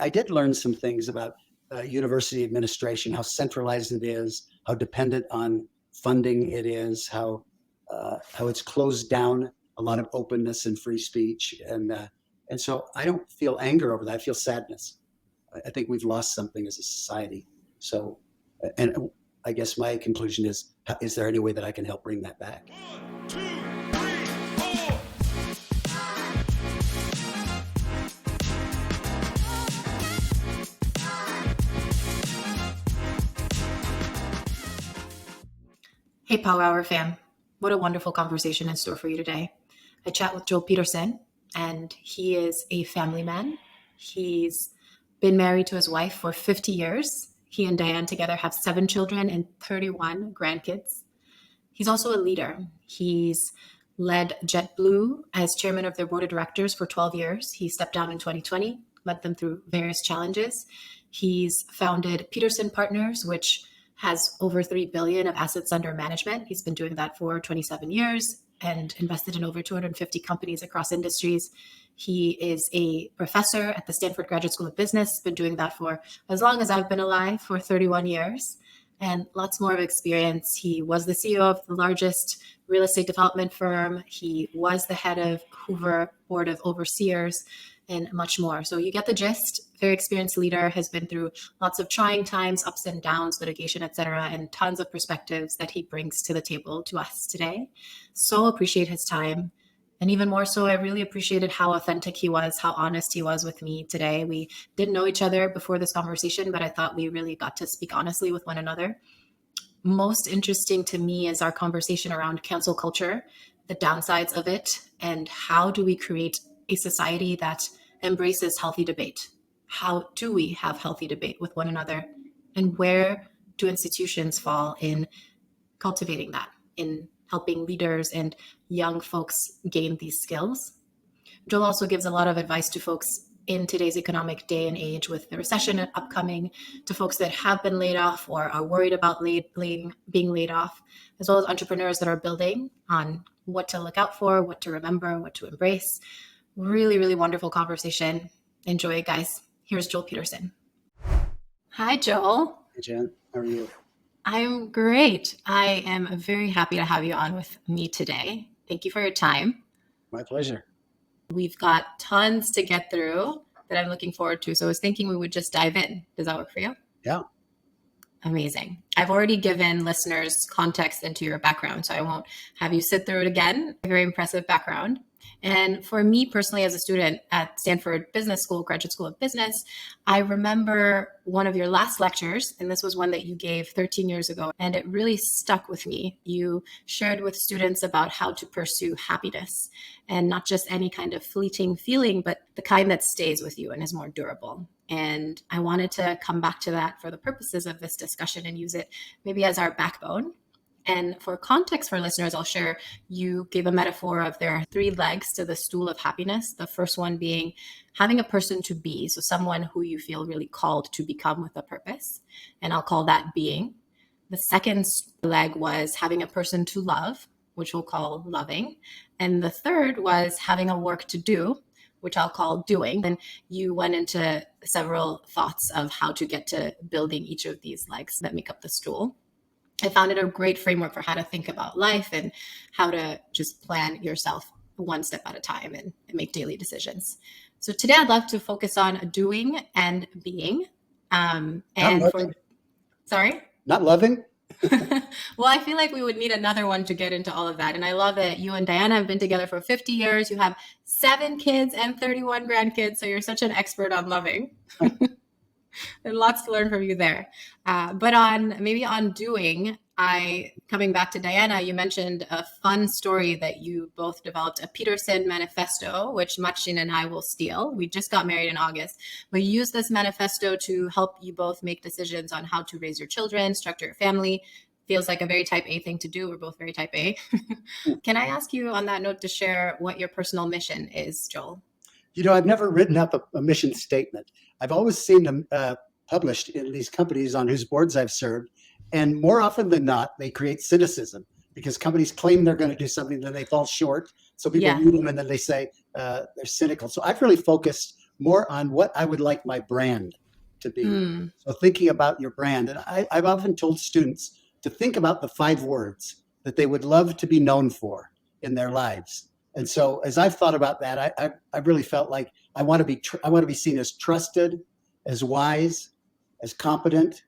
I did learn some things about university administration, how centralized it is, how dependent on funding it is, how it's closed down a lot of openness and free speech, and so I don't feel anger over that. I feel sadness. I think we've lost something as a society. So, and I guess my conclusion is there any way that I can help bring that back? 1, 2, 3, 4. Hey, Power Hour fam. What a wonderful conversation in store for you today. I chat with Joel Peterson, and he is a family man. He's been married to his wife for 50 years. He and Diane together have 7 children and 31 grandkids. He's also a leader. He's led JetBlue as chairman of their board of directors for 12 years. He stepped down in 2020, led them through various challenges. He's founded Peterson Partners, which has over $3 billion of assets under management. He's been doing that for 27 years and invested in over 250 companies across industries. He is a professor at the Stanford Graduate School of Business, been doing that for as long as I've been alive, for 31 years, and lots more of experience. He was the CEO of the largest real estate development firm. He was the head of Hoover Board of Overseers, and much more. So you get the gist. Very experienced leader, has been through lots of trying times, ups and downs, litigation, et cetera, and tons of perspectives that he brings to the table to us today. So appreciate his time. And even more so, I really appreciated how authentic he was, how honest he was with me today. We didn't know each other before this conversation, but I thought we really got to speak honestly with one another. Most interesting to me is our conversation around cancel culture, the downsides of it, and how do we create a society that embraces healthy debate? How do we have healthy debate with one another? And where do institutions fall in cultivating that, in helping leaders and young folks gain these skills? Joel also gives a lot of advice to folks in today's economic day and age with the recession upcoming, to folks that have been laid off or are worried about being laid off, as well as entrepreneurs that are building on what to look out for, what to remember, what to embrace. Really, really wonderful conversation. Enjoy it, guys. Here's Joel Peterson. Hi, Joel. Hey, Jen, how are you? I'm great. I am very happy to have you on with me today. Thank you for your time. My pleasure. We've got tons to get through that I'm looking forward to. So I was thinking we would just dive in. Does that work for you? Yeah. Amazing. I've already given listeners context into your background, so I won't have you sit through it again. A very impressive background. And for me personally, as a student at Stanford Business School, Graduate School of Business, I remember one of your last lectures, and this was one that you gave 13 years ago, and it really stuck with me. You shared with students about how to pursue happiness, and not just any kind of fleeting feeling, but the kind that stays with you and is more durable. And I wanted to come back to that for the purposes of this discussion and use it maybe as our backbone. And for context for listeners, I'll share, you gave a metaphor of there are 3 legs to the stool of happiness. The first one being having a person to be, so someone who you feel really called to become with a purpose. And I'll call that being. The second leg was having a person to love, which we'll call loving. And the third was having a work to do, which I'll call doing. And you went into several thoughts of how to get to building each of these legs that make up the stool. I found it a great framework for how to think about life and how to just plan yourself one step at a time and make daily decisions. So today I'd love to focus on doing and being. Sorry? Not loving? Well, I feel like we would need another one to get into all of that. And I love that you and Diana have been together for 50 years. You have 7 kids and 31 grandkids. So you're such an expert on loving. And lots to learn from you there. But on doing, coming back to Diana, you mentioned a fun story that you both developed, a Peterson manifesto, which Machin and I will steal. We just got married in August. But you used this manifesto to help you both make decisions on how to raise your children, structure your family. Feels like a very type A thing to do. We're both very type A. Can I ask you on that note to share what your personal mission is, Joel? You know, I've never written up a mission statement. I've always seen them published in these companies on whose boards I've served. And more often than not, they create cynicism because companies claim they're going to do something, then they fall short. So people read them and then they say they're cynical. So I've really focused more on what I would like my brand to be. Mm, So thinking about your brand, and I've often told students to think about the 5 words that they would love to be known for in their lives. And so as I've thought about that, I really felt like I want to be seen as trusted, as wise, as competent,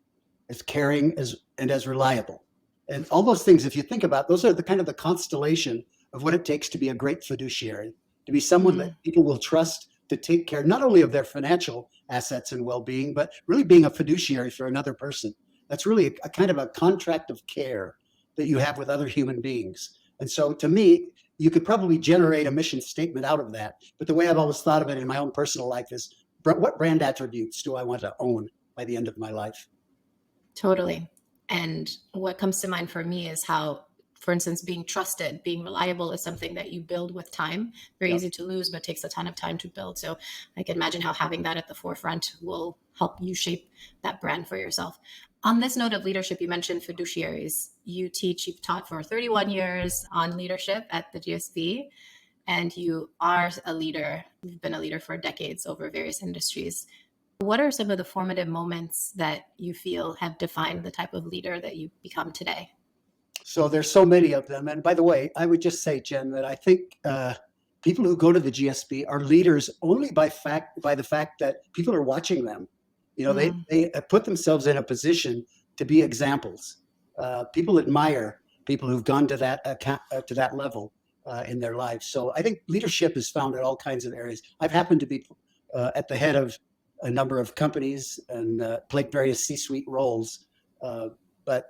as caring, as reliable. And all those things, if you think about, those are the kind of the constellation of what it takes to be a great fiduciary, to be someone mm, that people will trust to take care not only of their financial assets and well-being, but really being a fiduciary for another person. That's really a kind of a contract of care that you have with other human beings. And so to me, you could probably generate a mission statement out of that. But the way I've always thought of it in my own personal life is, what brand attributes do I want to own by the end of my life? totally. And what comes to mind for me is how, for instance, being trusted, being reliable is something that you build with time. Very Yeah. easy to lose, but takes a ton of time to build. So I can imagine how having that at the forefront will help you shape that brand for yourself. On this note of leadership, you mentioned fiduciaries. You've taught for 31 years on leadership at the GSB, and you are a leader. You've been a leader for decades over various industries. What are some of the formative moments that you feel have defined the type of leader that you've become today? So there's so many of them. And by the way, I would just say, Jen, that I think people who go to the GSB are leaders only by the fact that people are watching them. You know, Mm, they put themselves in a position to be examples. People admire people who've gone to that level in their lives. So I think leadership is found in all kinds of areas. I've happened to be at the head of a number of companies and played various C-suite roles. But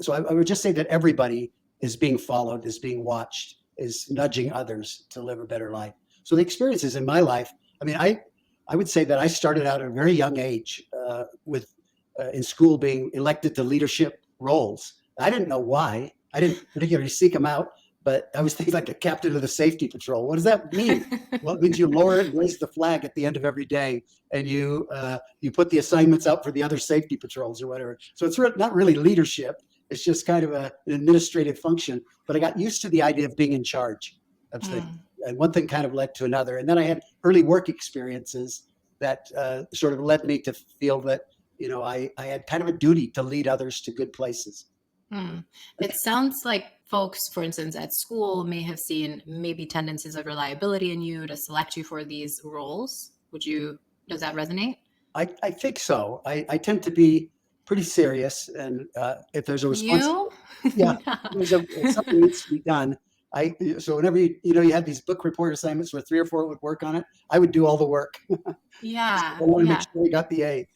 so I would just say that everybody is being followed, is being watched, is nudging others to live a better life. So the experiences in my life, I mean, I would say that I started out at a very young age with in school being elected to leadership roles. I didn't know why. I didn't particularly seek them out, but I was thinking like a captain of the safety patrol. What does that mean? Well, it means you lower and raise the flag at the end of every day, and you put the assignments out for the other safety patrols or whatever. So it's not really leadership. It's just kind of an administrative function. But I got used to the idea of being in charge of things. mm. And one thing kind of led to another. And then I had early work experiences that sort of led me to feel that, I had kind of a duty to lead others to good places. Hmm. It sounds like folks, for instance, at school may have seen maybe tendencies of reliability in you to select you for these roles. Does that resonate? I think so. I tend to be pretty serious. And if there's a response, You? yeah, Yeah. if something needs to be done. So whenever you had these book report assignments where 3 or 4 would work on it, I would do all the work. I Yeah. want to make Yeah. sure we got the A.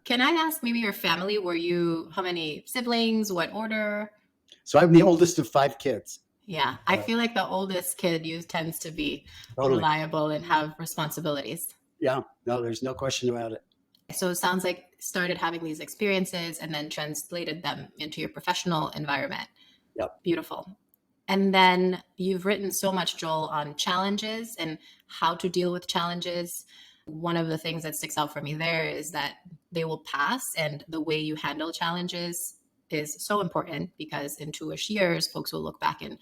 Can I ask maybe your family? How many siblings? What order? So I'm the oldest of 5 kids. Yeah. I feel like the oldest kid you tends to be Totally. reliable and have responsibilities. Yeah. No, there's no question about it. So it sounds like started having these experiences and then translated them into your professional environment. Yep. Beautiful. And then you've written so much, Joel, on challenges and how to deal with challenges. One of the things that sticks out for me there is that they will pass, and the way you handle challenges is so important because in 2ish years, folks will look back and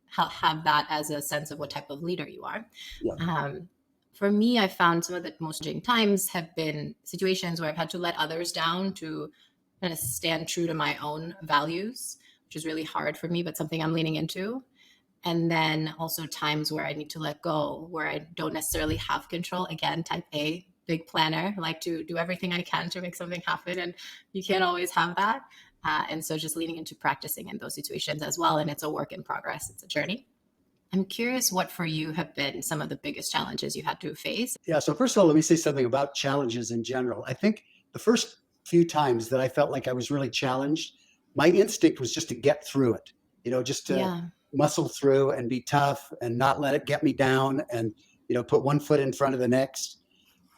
have that as a sense of what type of leader you are. Yeah. For me, I found some of the most challenging times have been situations where I've had to let others down to kind of stand true to my own values, which is really hard for me, but something I'm leaning into. And then also times where I need to let go, where I don't necessarily have control. Again, type A, big planner, like to do everything I can to make something happen. And you can't always have that. And so just leaning into practicing in those situations as well. And it's a work in progress. It's a journey. I'm curious what for you have been some of the biggest challenges you had to face. Yeah. So first of all, let me say something about challenges in general. I think the first few times that I felt like I was really challenged, my instinct was just to get through it, just to Yeah. muscle through and be tough and not let it get me down and, put one foot in front of the next.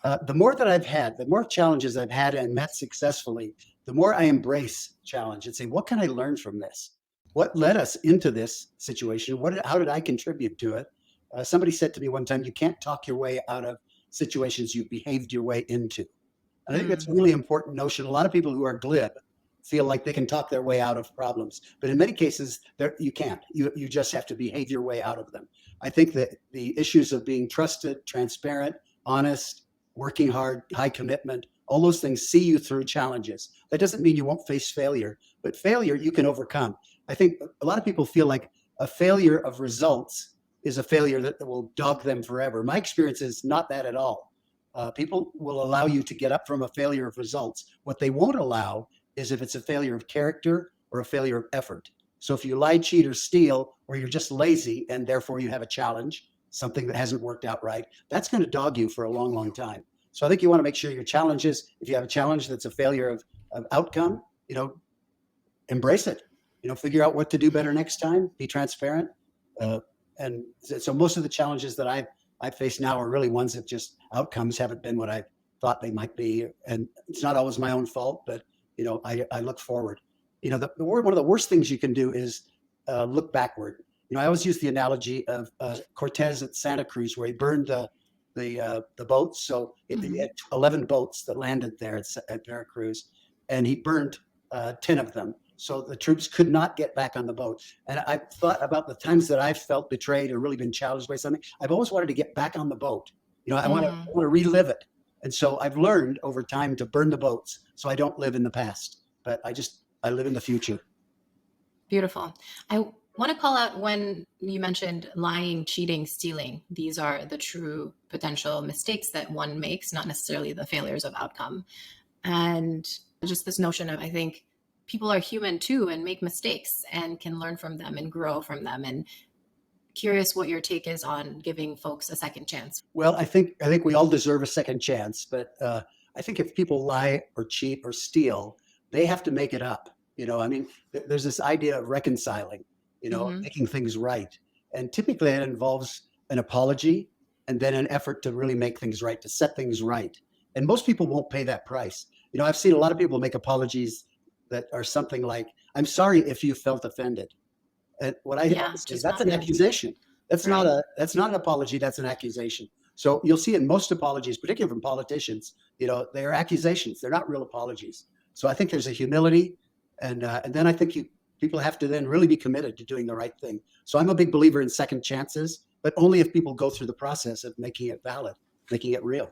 The more that I've had, the more challenges I've had and met successfully, the more I embrace challenge and say, what can I learn from this? What led us into this situation? How did I contribute to it? Somebody said to me one time, you can't talk your way out of situations you've behaved your way into. And I think that's a really important notion. A lot of people who are glib feel like they can talk their way out of problems. But in many cases, you can't. You just have to behave your way out of them. I think that the issues of being trusted, transparent, honest, working hard, high commitment, all those things see you through challenges. That doesn't mean you won't face failure, but failure you can overcome. I think a lot of people feel like a failure of results is a failure that will dog them forever. My experience is not that at all. People will allow you to get up from a failure of results. What they won't allow is if it's a failure of character or a failure of effort. So if you lie, cheat, or steal, or you're just lazy and therefore you have a challenge, something that hasn't worked out right, that's going to dog you for a long, long time. So I think you want to make sure your challenges, if you have a challenge that's a failure of outcome, embrace it. Figure out what to do better next time, be transparent. And so most of the challenges that I face now are really ones that just outcomes haven't been what I thought they might be. And it's not always my own fault, but I look forward. One of the worst things you can do is look backward. I always use the analogy of Cortez at Santa Cruz, where he burned the boats. So he had 11 boats that landed there at Veracruz, and he burned 10 of them. So the troops could not get back on the boat. And I thought about the times that I've felt betrayed or really been challenged by something. I've always wanted to get back on the boat. I want to relive it. And so I've learned over time to burn the boats so I don't live in the past, but I live in the future. Beautiful. I want to call out when you mentioned lying, cheating, stealing. These are the true potential mistakes that one makes, not necessarily the failures of outcome. And just this notion of, I think people are human too and make mistakes and can learn from them and grow from them. And curious what your take is on giving folks a second chance. Well, I think we all deserve a second chance, but I think if people lie or cheat or steal, they have to make it up. There's this idea of reconciling, making things right. And typically it involves an apology and then an effort to really make things right, to set things right. And most people won't pay that price. I've seen a lot of people make apologies that are something like, "I'm sorry if you felt offended." And what I say, that's an accusation. That's not an apology. That's an accusation. So you'll see in most apologies, particularly from politicians, they are accusations. They're not real apologies. So I think there's a humility, and then I think people have to then really be committed to doing the right thing. So I'm a big believer in second chances, but only if people go through the process of making it valid, making it real.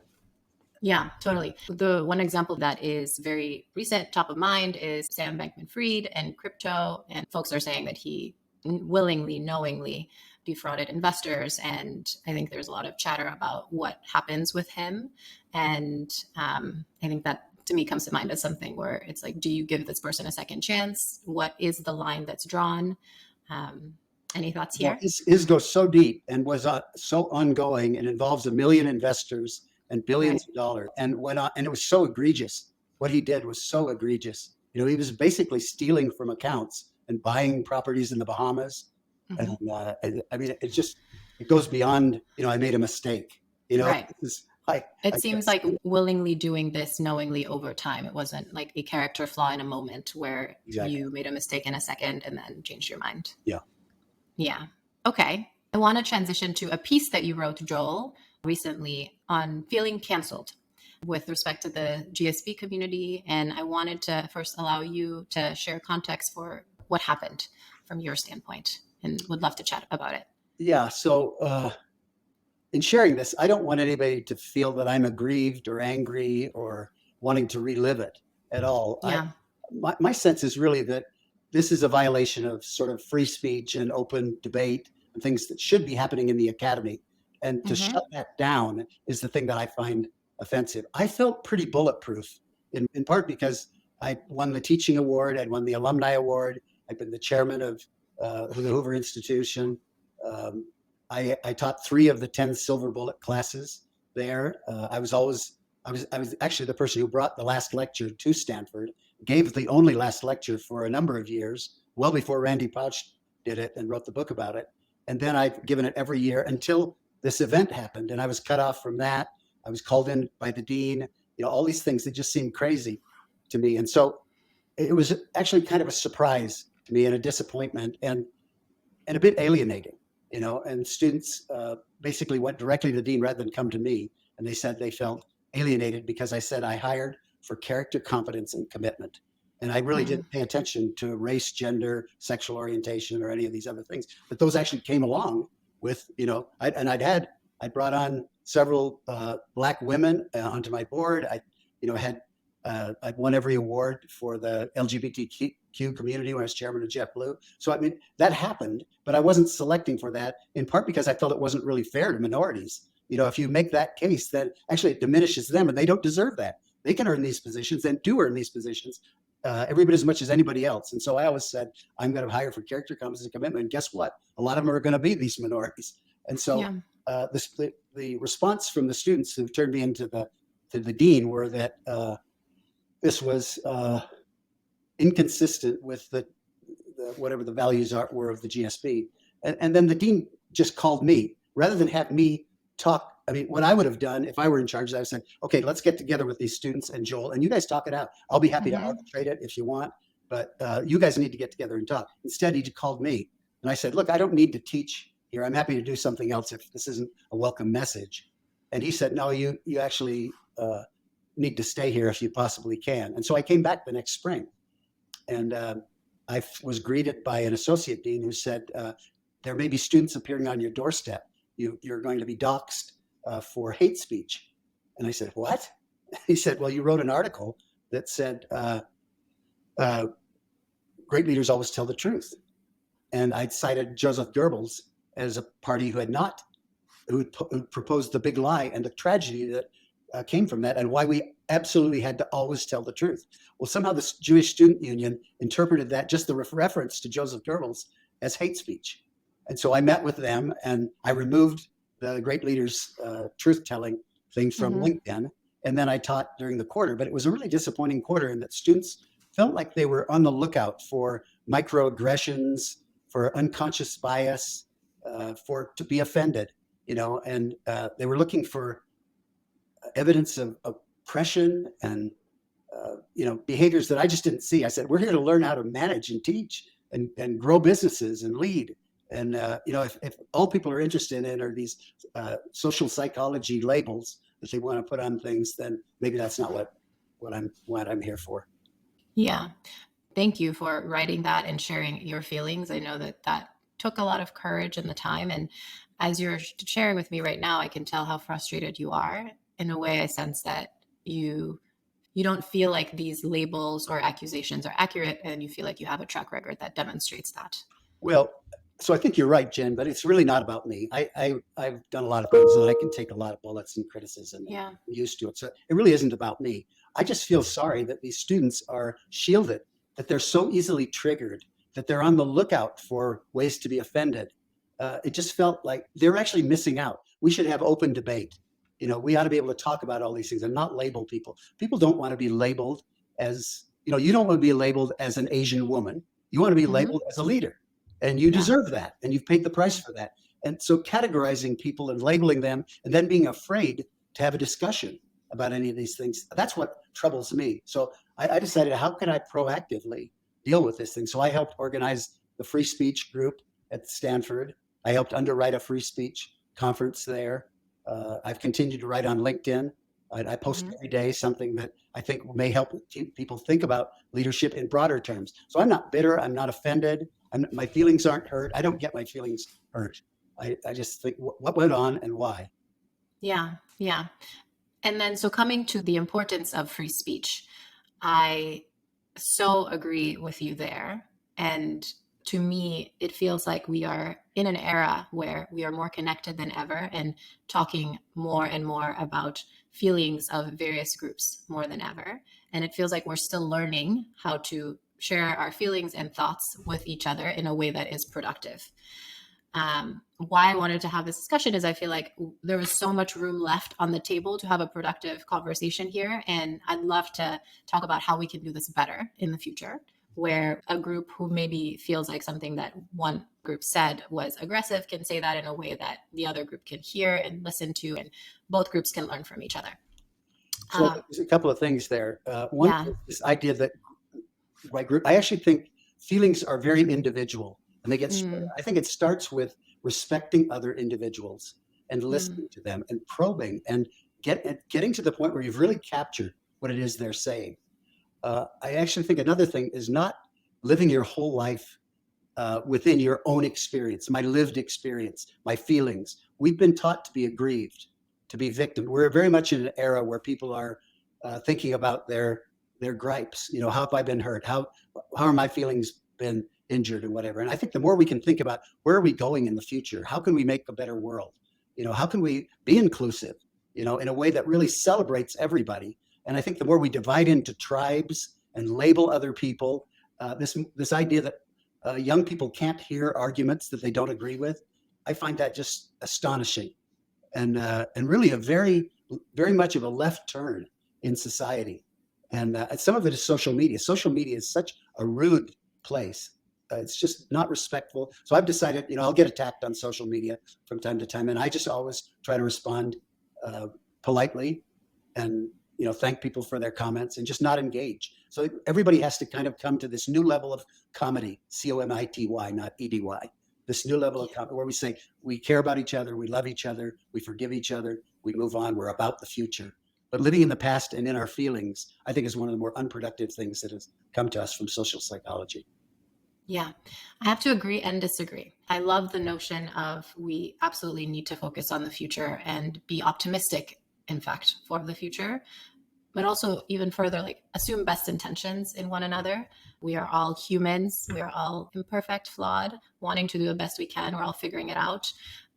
Yeah, totally. The one example that is very recent, top of mind, is Sam Bankman-Fried and crypto. And folks are saying that he willingly, knowingly defrauded investors. And I think there's a lot of chatter about what happens with him. And I think that to me comes to mind as something where it's like, do you give this person a second chance? What is the line that's drawn? Any thoughts here? Well, his goes so deep and was so ongoing and involves 1 million investors and billions of dollars, and went on, and it was so egregious. What he did was so egregious. He was basically stealing from accounts and buying properties in the Bahamas. And it goes beyond, I made a mistake. Right. It seems like willingly doing this knowingly over time. It wasn't like a character flaw in a moment where you made a mistake in a second and then changed your mind. Yeah. Okay. I want to transition to a piece that you wrote, Joel, recently on feeling canceled with respect to the GSP community. And I wanted to first allow you to share context for what happened from your standpoint, and would love to chat about it. Yeah. So in sharing this, I don't want anybody to feel that I'm aggrieved or angry or wanting to relive it at all. Yeah. My sense is really that this is a violation of sort of free speech and open debate and things that should be happening in the academy. And to shut that down is the thing that I find offensive. I felt pretty bulletproof, in part because I won the teaching award, I'd won the alumni award, I've been the chairman of the Hoover Institution. I taught 3 of the 10 silver bullet classes there. I was actually the person who brought the last lecture to Stanford, gave the only last lecture for a number of years, well before Randy Pauch did it and wrote the book about it. And then I've given it every year until this event happened, and I was cut off from that. I was called in by the dean, all these things that just seemed crazy to me. And so it was actually kind of a surprise to me and a disappointment and a bit alienating, and students basically went directly to the dean rather than come to me. And they said they felt alienated because I said I hired for character, competence, and commitment. And I really didn't pay attention to race, gender, sexual orientation, or any of these other things. But those actually came along with, I'd brought on several Black women onto my board. I'd won every award for the LGBTQ community when I was chairman of JetBlue. So I mean, that happened, but I wasn't selecting for that in part because I felt it wasn't really fair to minorities. If you make that case, then actually it diminishes them, and they don't deserve that. They can earn these positions and do earn these positions every bit as much as anybody else. And so I always said, I'm going to hire for character, competence, and commitment. And guess what? A lot of them are going to be these minorities. And so Yeah. the response from the students who turned me into the dean were that this was inconsistent with the whatever the values were of the GSB. And then the dean just called me rather than have me talk. I mean, what I would have done if I were in charge, I would say, okay, let's get together with these students and Joel, and you guys talk it out. I'll be happy to arbitrate it if you want, but you guys need to get together and talk. Instead, he just called me. And I said, look, I don't need to teach here. I'm happy to do something else if this isn't a welcome message. And he said, no, you actually need to stay here if you possibly can. And so I came back the next spring, and I was greeted by an associate dean who said, there may be students appearing on your doorstep. You're going to be doxxed for hate speech. And I said, what? He said, well, you wrote an article that said, great leaders always tell the truth. And I cited Joseph Goebbels as a party who proposed the big lie and the tragedy that came from that, and why we absolutely had to always tell the truth. Well, somehow the Jewish Student Union interpreted that, just the reference to Joseph Goebbels, as hate speech. And so I met with them, and I removed the great leaders truth-telling thing from LinkedIn. And then I taught during the quarter, but it was a really disappointing quarter in that students felt like they were on the lookout for microaggressions, for unconscious bias, to be offended, and they were looking for evidence of oppression and, behaviors that I just didn't see. I said, we're here to learn how to manage and teach and grow businesses and lead. And, if all people are interested in are these social psychology labels that they want to put on things, then maybe that's not what I'm here for. Yeah. Thank you for writing that and sharing your feelings. I know that took a lot of courage and the time. And as you're sharing with me right now, I can tell how frustrated you are. In a way, I sense that you don't feel like these labels or accusations are accurate, and you feel like you have a track record that demonstrates that. Well, so I think you're right, Jen, but it's really not about me. I've done a lot of things, and I can take a lot of bullets and criticism. Yeah. I'm used to it. So it really isn't about me. I just feel sorry that these students are shielded, that they're so easily triggered, that they're on the lookout for ways to be offended. It just felt like they're actually missing out. We should have open debate. We ought to be able to talk about all these things and not label people. People don't want to be labeled as, you don't want to be labeled as an Asian woman. You want to be labeled as a leader, and you deserve that, and you've paid the price for that. And so categorizing people and labeling them and then being afraid to have a discussion about any of these things, that's what troubles me. So I decided, how can I proactively deal with this thing? So I helped organize the free speech group at Stanford. I helped underwrite a free speech conference there. I've continued to write on LinkedIn. I post every day something that I think may help people think about leadership in broader terms. So I'm not bitter. I'm not offended. My feelings aren't hurt. I don't get my feelings hurt. I just think, what went on and why? Yeah. Yeah. And then, so coming to the importance of free speech, I so agree with you there. And to me, it feels like we are in an era where we are more connected than ever and talking more and more about feelings of various groups more than ever. And it feels like we're still learning how to share our feelings and thoughts with each other in a way that is productive. Why I wanted to have this discussion is I feel like there was so much room left on the table to have a productive conversation here. And I'd love to talk about how we can do this better in the future, where a group who maybe feels like something that one group said was aggressive can say that in a way that the other group can hear and listen to, and both groups can learn from each other. So there's a couple of things there. One is this idea that by group, I actually think feelings are very individual, and they get. I think it starts with respecting other individuals and listening to them and probing and getting to the point where you've really captured what it is they're saying. I actually think another thing is not living your whole life within your own experience, my lived experience, my feelings. We've been taught to be aggrieved. to be victim. We're very much in an era where people are thinking about their gripes. You know, how have I been hurt? How are my feelings been injured and whatever? And I think the more we can think about where are we going in the future? How can we make a better world? You know, how can we be inclusive, you know, in a way that really celebrates everybody? And I think the more we divide into tribes and label other people, this idea that young people can't hear arguments that they don't agree with, I find that just astonishing, and really a very much of a left turn in society. And some of it is social media. Social media is such a rude place. It's just not respectful. So I've decided, you know, I'll get attacked on social media from time to time, and I just always try to respond politely, and you know, thank people for their comments and just not engage. So everybody has to kind of come to this new level of comedy, comity, not edy. This new level of comedy where we say we care about each other, we love each other, we forgive each other, we move on, we're about the future. But living in the past and in our feelings, I think, is one of the more unproductive things that has come to us from social psychology. Yeah, I have to agree and disagree. I love the notion of we absolutely need to focus on the future and be optimistic, in fact, for the future, but also even further, like assume best intentions in one another. We are all humans. We are all imperfect, flawed, wanting to do the best we can. We're all figuring it out,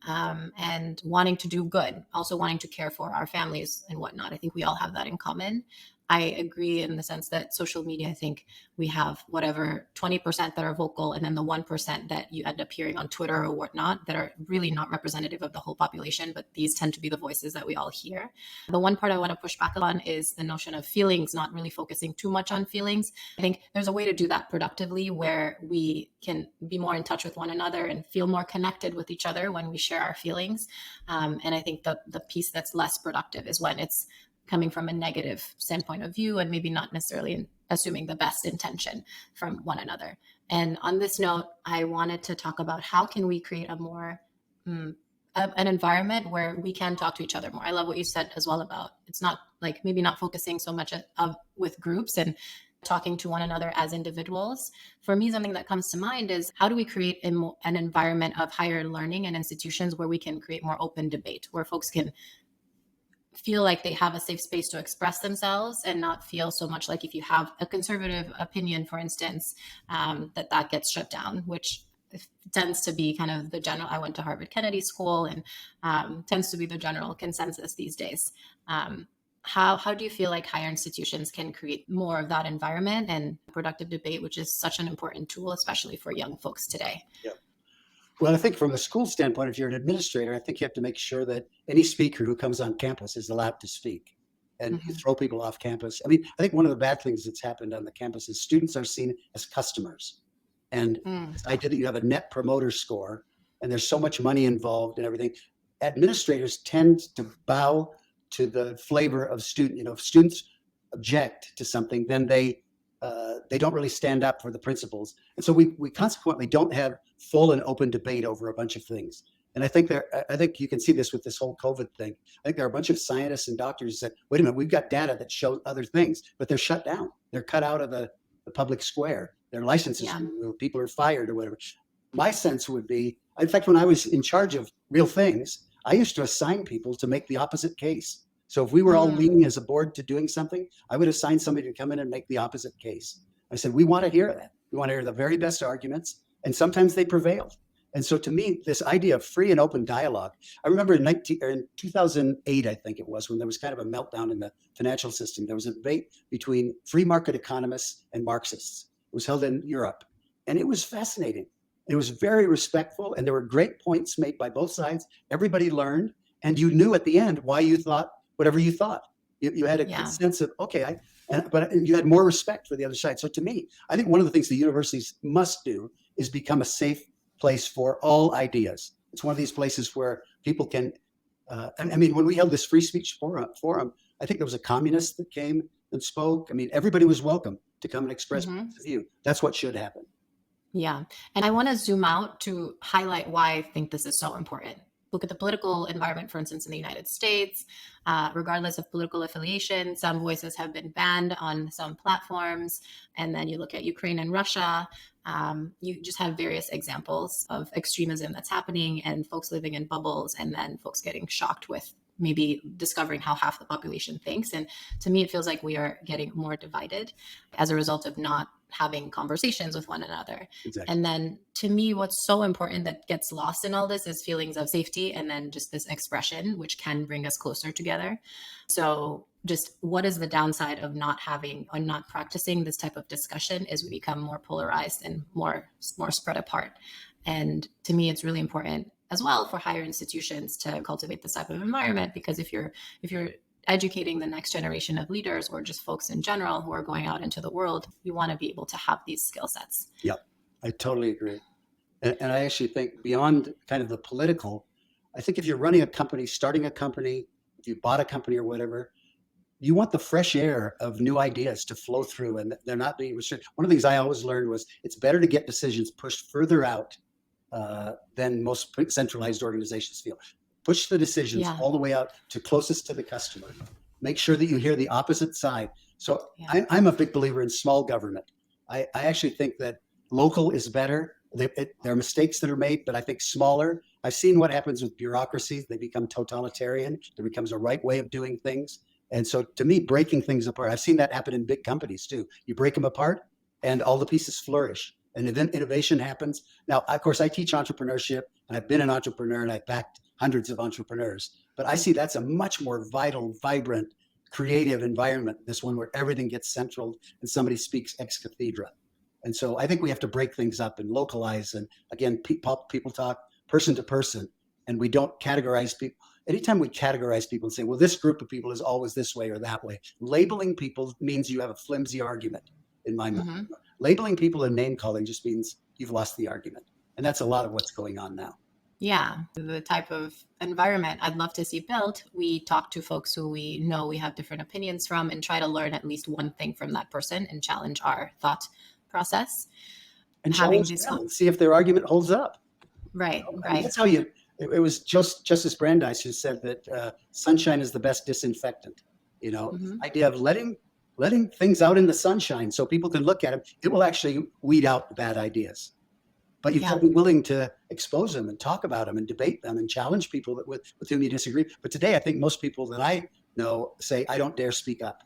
and wanting to do good, also wanting to care for our families and whatnot. I think we all have that in common. I agree in the sense that social media, I think we have whatever 20% that are vocal, and then the 1% that you end up hearing on Twitter or whatnot that are really not representative of the whole population, but these tend to be the voices that we all hear. The one part I want to push back on is the notion of feelings, not really focusing too much on feelings. I think there's a way to do that productively where we can be more in touch with one another and feel more connected with each other when we share our feelings. And I think the piece that's less productive is when it's coming from a negative standpoint of view and maybe not necessarily assuming the best intention from one another. And on this note, I wanted to talk about how can we create a more an environment where we can talk to each other more. I love what you said as well about it's not like maybe not focusing so much with groups and talking to one another as individuals. For me, something that comes to mind is how do we create an environment of higher learning and institutions where we can create more open debate, where folks can feel like they have a safe space to express themselves and not feel so much like if you have a conservative opinion, for instance, that gets shut down, which tends to be kind of the general. I went to Harvard Kennedy School, and tends to be the general consensus these days. How do you feel like higher institutions can create more of that environment and productive debate, which is such an important tool, especially for young folks today? Yeah. Well, I think from a school standpoint, if you're an administrator, I think you have to make sure that any speaker who comes on campus is allowed to speak, and you throw people off campus. I mean, I think one of the bad things that's happened on the campus is students are seen as customers. And this idea that you have a net promoter score and there's so much money involved and everything, administrators tend to bow to the flavor of student. You know, if students object to something, then they don't really stand up for the principles. And so we consequently don't have full and open debate over a bunch of things. And I think you can see this with this whole COVID thing. I think there are a bunch of scientists and doctors who said, wait a minute, we've got data that shows other things, but they're shut down. They're cut out of the public square. Their licenses are removed, people are fired or whatever. My sense would be, in fact, when I was in charge of real things, I used to assign people to make the opposite case. So if we were all leaning as a board to doing something, I would assign somebody to come in and make the opposite case. I said, we want to hear that. We want to hear the very best arguments. And sometimes they prevailed. And so to me, this idea of free and open dialogue, I remember in 2008, I think it was, when there was kind of a meltdown in the financial system, there was a debate between free market economists and Marxists. It was held in Europe. And it was fascinating. It was very respectful. And there were great points made by both sides. Everybody learned. And you knew at the end why you thought whatever you thought. You had a good sense of, okay, but you had more respect for the other side. So to me, I think one of the things the universities must do is become a safe place for all ideas. It's one of these places where people can, I mean, when we held this free speech forum, I think there was a communist that came and spoke. I mean, everybody was welcome to come and express points of view. That's what should happen. Yeah. And I want to zoom out to highlight why I think this is so important. Look at the political environment, for instance, in the United States. Regardless of political affiliation, some voices have been banned on some platforms. And then you look at Ukraine and Russia, you just have various examples of extremism that's happening and folks living in bubbles and then folks getting shocked with maybe discovering how half the population thinks. And to me, it feels like we are getting more divided as a result of not having conversations with one another. Exactly. And then to me, what's so important that gets lost in all this is feelings of safety and then just this expression, which can bring us closer together. So just what is the downside of not having or not practicing this type of discussion is we become more polarized and more spread apart. And to me, it's really important as well for higher institutions to cultivate this type of environment, because if you're educating the next generation of leaders or just folks in general who are going out into the world, you want to be able to have these skill sets. Yep, I totally agree. And I actually think beyond kind of the political, I think if you're running a company, starting a company, if you bought a company or whatever, you want the fresh air of new ideas to flow through and they're not being restricted. One of the things I always learned was it's better to get decisions pushed further out than most centralized organizations feel. Push the decisions all the way out to closest to the customer. Make sure that you hear the opposite side. So I'm a big believer in small government. I actually think that local is better. There are mistakes that are made, but I think smaller. I've seen what happens with bureaucracies. They become totalitarian. There becomes a right way of doing things. And so to me, breaking things apart, I've seen that happen in big companies too. You break them apart and all the pieces flourish and then innovation happens. Now, of course, I teach entrepreneurship and I've been an entrepreneur and I've backed hundreds of entrepreneurs, but I see that's a much more vital, vibrant, creative environment, this one where everything gets central and somebody speaks ex cathedra. And so I think we have to break things up and localize. And again, people talk person to person and we don't categorize people. Anytime we categorize people and say, well, this group of people is always this way or that way, labeling people means you have a flimsy argument in my mind. Labeling people and name calling just means you've lost the argument. And that's a lot of what's going on now. Yeah, the type of environment I'd love to see built. We talk to folks who we know we have different opinions from and try to learn at least one thing from that person and challenge our thought process. And challenge them and see if their argument holds up. Right, right. That's how it was Justice Brandeis who said that sunshine is the best disinfectant. Idea of letting things out in the sunshine so people can look at them. It will actually weed out bad ideas. But you've got to be willing to expose them and talk about them and debate them and challenge people with whom you disagree. But today, I think most people that I know say, I don't dare speak up.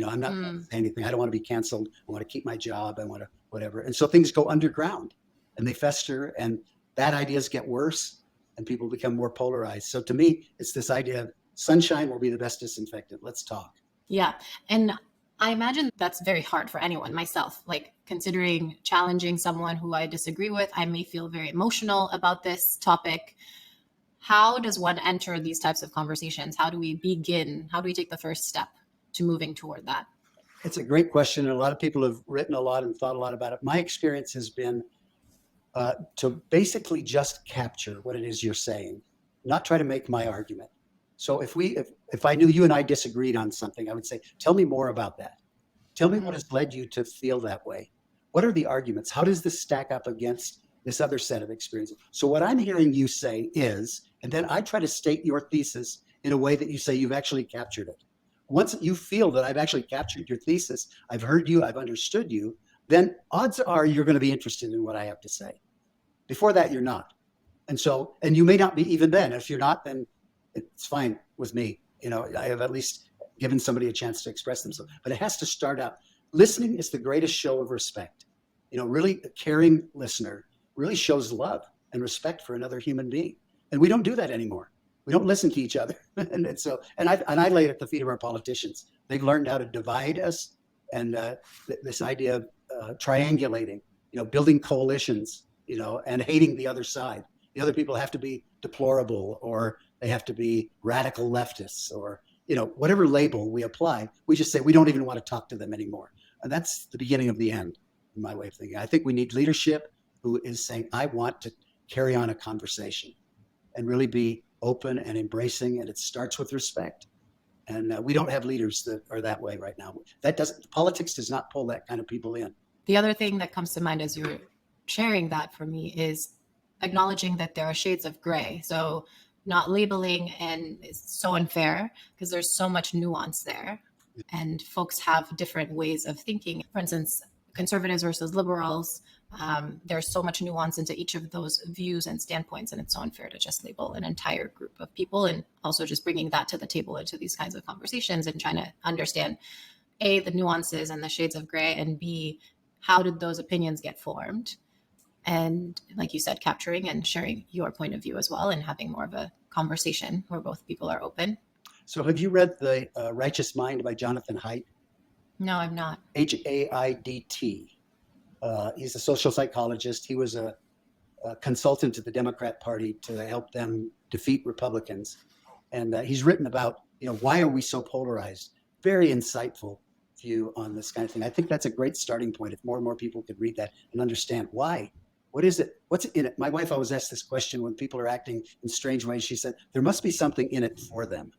I'm not saying anything. I don't want to be canceled. I want to keep my job. I want to whatever. And so things go underground and they fester and bad ideas get worse and people become more polarized. So to me, it's this idea of sunshine will be the best disinfectant. Let's talk. Yeah. And I imagine that's very hard for anyone, myself, like considering challenging someone who I disagree with. I may feel very emotional about this topic. How does one enter these types of conversations? How do we begin? How do we take the first step to moving toward that? It's a great question. And a lot of people have written a lot and thought a lot about it. My experience has been to basically just capture what it is you're saying, not try to make my argument. So if I knew you and I disagreed on something, I would say, tell me more about that. Tell me what has led you to feel that way. What are the arguments? How does this stack up against this other set of experiences? So what I'm hearing you say is, and then I try to state your thesis in a way that you say you've actually captured it. Once you feel that I've actually captured your thesis, I've heard you, I've understood you, then odds are you're going to be interested in what I have to say. Before that, you're not. And you may not be even then. If you're not, then it's fine with me. I have at least given somebody a chance to express themselves. But it has to start out. Listening is the greatest show of respect. Really a caring listener really shows love and respect for another human being. And we don't do that anymore. We don't listen to each other. and I lay it at the feet of our politicians. They've learned how to divide us and this idea of triangulating, building coalitions, and hating the other side. The other people have to be deplorable or they have to be radical leftists or, whatever label we apply, we just say we don't even want to talk to them anymore. And that's the beginning of the end, in my way of thinking. I think we need leadership who is saying, I want to carry on a conversation and really be open and embracing. And it starts with respect. And we don't have leaders that are that way right now. Politics does not pull that kind of people in. The other thing that comes to mind as you're sharing that for me is acknowledging that there are shades of gray. So not labeling and it's so unfair because there's so much nuance there and folks have different ways of thinking. For instance, conservatives versus liberals. There's so much nuance into each of those views and standpoints, and it's so unfair to just label an entire group of people. And also just bringing that to the table into these kinds of conversations and trying to understand A, the nuances and the shades of gray, and B, how did those opinions get formed? And like you said, capturing and sharing your point of view as well, and having more of a conversation where both people are open. So have you read The Righteous Mind by Jonathan Haidt? No, I'm not. Haidt. He's a social psychologist. He was a consultant to the Democrat Party to help them defeat Republicans. And he's written about, why are we so polarized? Very insightful view on this kind of thing. I think that's a great starting point if more and more people could read that and understand why. What is it? What's in it? My wife always asks this question when people are acting in strange ways. She said, there must be something in it for them.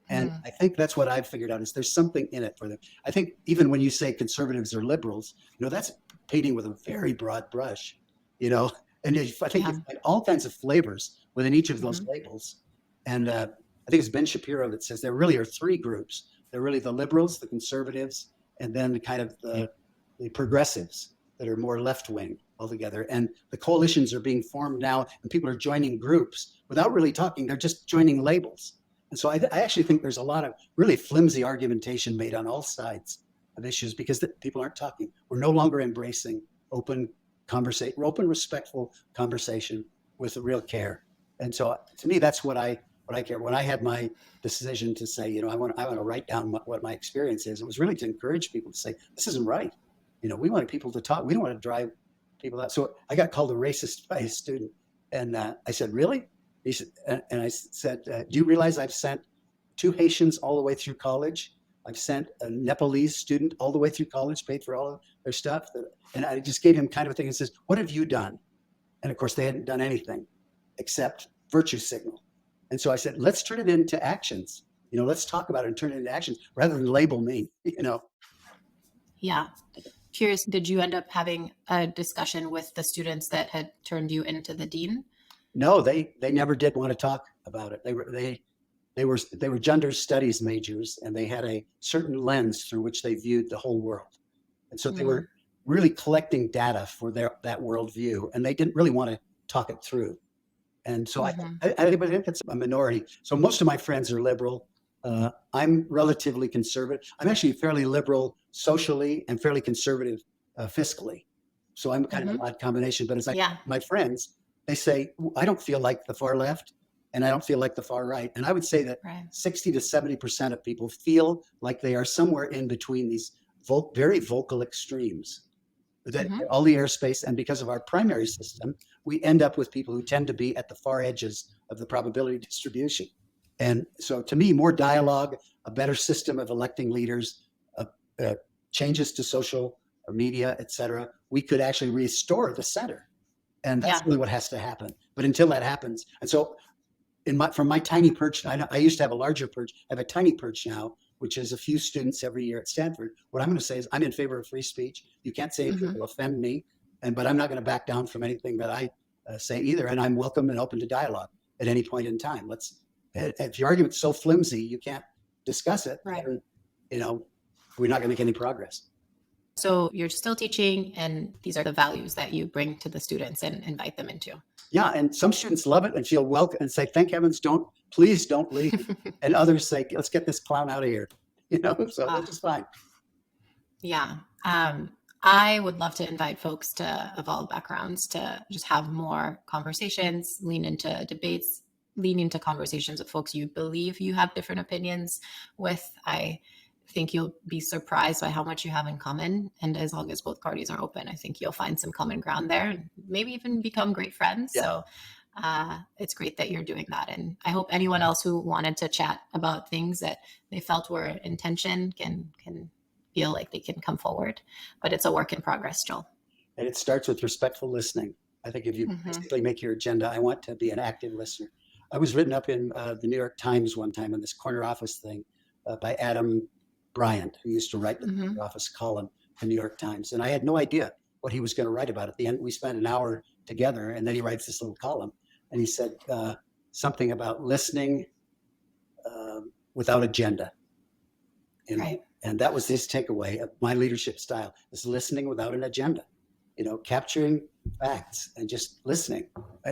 And I think that's what I've figured out is there's something in it for them. I think even when you say conservatives or liberals, that's painting with a very broad brush, and I think you find all kinds of flavors within each of those labels. And I think it's Ben Shapiro that says there really are three groups. They're really the liberals, the conservatives, and then kind of the progressives that are more left-wing altogether. And the coalitions are being formed now, and people are joining groups without really talking. They're just joining labels. And so I actually think there's a lot of really flimsy argumentation made on all sides of issues because people aren't talking. We're no longer embracing open conversation, respectful conversation with real care. And so to me, that's what I care. When I had my decision to say, I want to write down what my experience is, it was really to encourage people to say, this isn't right. We want people to talk. We don't want to drive people out. So I got called a racist by a student. And I said, really? He said, and I said, do you realize I've sent 2 Haitians all the way through college? I've sent a Nepalese student all the way through college, paid for all of their stuff. And I just gave him kind of a thing and says, what have you done? And of course, they hadn't done anything except virtue signal. And so I said, let's turn it into actions. Let's talk about it and turn it into actions rather than label me, Yeah. Curious, did you end up having a discussion with the students that had turned you into the dean? No, they never did want to talk about it. They were gender studies majors, and they had a certain lens through which they viewed the whole world. And so they were really collecting data for that worldview, and they didn't really want to talk it through. And so I think it's a minority. So most of my friends are liberal. I'm relatively conservative. I'm actually fairly liberal socially and fairly conservative fiscally. So I'm kind of an odd combination. But my friends, they say, I don't feel like the far left and I don't feel like the far right. And I would say that 60 to 70% of people feel like they are somewhere in between these very vocal extremes. That all the airspace, and because of our primary system, we end up with people who tend to be at the far edges of the probability distribution. And so to me, more dialogue, a better system of electing leaders, changes to social media, et cetera, we could actually restore the center. And that's really what has to happen. But until that happens, and so from my tiny perch, I used to have a larger perch. I have a tiny perch now, which is a few students every year at Stanford. What I'm going to say is I'm in favor of free speech. You can't say anything that will offend me, but I'm not going to back down from anything that I say either. And I'm welcome and open to dialogue at any point in time. If your argument's so flimsy, you can't discuss it. Right. We're not going to make any progress. So you're still teaching, and these are the values that you bring to the students and invite them into. Yeah, and some students love it and feel welcome and say, thank heavens, please don't leave. And others say, let's get this clown out of here. So that's just fine. Yeah. I would love to invite folks of all backgrounds to just have more conversations, lean into debates, lean into conversations with folks you believe you have different opinions with. I think you'll be surprised by how much you have in common. And as long as both parties are open, I think you'll find some common ground there and maybe even become great friends. Yeah. So it's great that you're doing that. And I hope anyone else who wanted to chat about things that they felt were in tension can feel like they can come forward. But it's a work in progress, Joel. And it starts with respectful listening. I think if you basically make your agenda, I want to be an active listener. I was written up in the New York Times one time on this corner office thing by Adam Bryant, who used to write the corner office column for New York Times. And I had no idea what he was going to write about. At the end, we spent an hour together, and then he writes this little column. And he said something about listening without agenda. Right. And that was his takeaway of my leadership style, is listening without an agenda, capturing facts and just listening.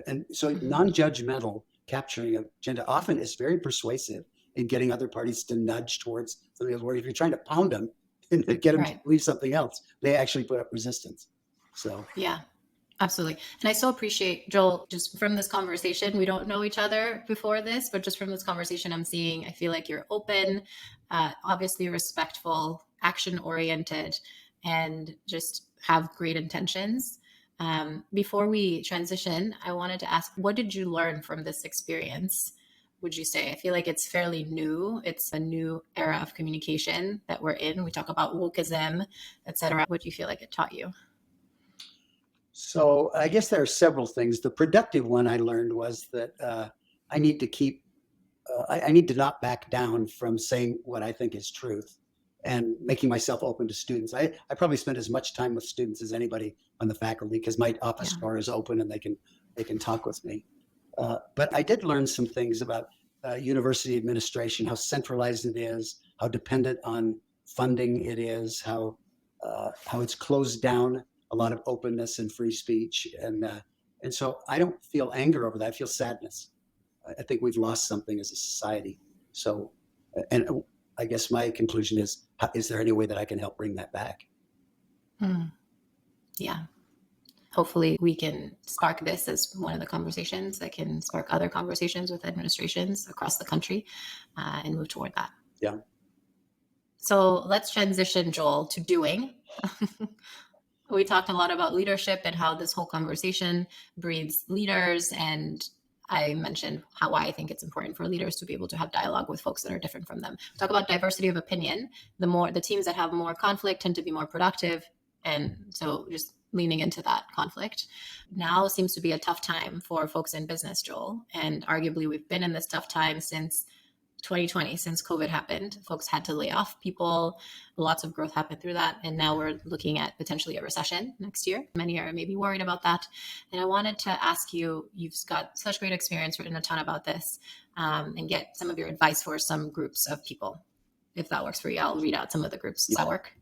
And so Mhm. non-judgmental capturing of agenda often is very persuasive in getting other parties to nudge towards something else. Where if you're trying to pound them and get them to Right. believe something else, they actually put up resistance. So Yeah. Absolutely. And I so appreciate, Joel, just from this conversation. We don't know each other before this, but just from this conversation, I feel like you're open, obviously respectful, action oriented, and just have great intentions. Before we transition, I wanted to ask, what did you learn from this experience? Would you say? I feel like it's fairly new. It's a new era of communication that we're in. We talk about wokeism, et cetera. What do you feel like it taught you? So I guess there are several things. The productive one I learned was that I need to keep, I need to not back down from saying what I think is truth and making myself open to students. I probably spend as much time with students as anybody on the faculty because my office Yeah. door is open and they can talk with me. But I did learn some things about university administration, how centralized it is, how dependent on funding it is, how it's closed down a lot of openness and free speech, and so I don't feel anger over that. I feel sadness. I think we've lost something as a society. So, and I guess my conclusion is there any way that I can help bring that back? Mm. Yeah. Hopefully, we can spark this as one of the conversations that can spark other conversations with administrations across the country and move toward that. Yeah. So let's transition, Joel, to doing. We talked a lot about leadership and how this whole conversation breeds leaders. And I mentioned why I think it's important for leaders to be able to have dialogue with folks that are different from them. Talk about diversity of opinion. The teams that have more conflict tend to be more productive. And so just leaning into that conflict. Now seems to be a tough time for folks in business, Joel. And arguably, we've been in this tough time since 2020, since COVID happened. Folks had to lay off people. Lots of growth happened through that. And now we're looking at potentially a recession next year. Many are maybe worried about that. And I wanted to ask you, you've got such great experience, written a ton about this, and get some of your advice for some groups of people. If that works for you, I'll read out some of the groups. Does that work?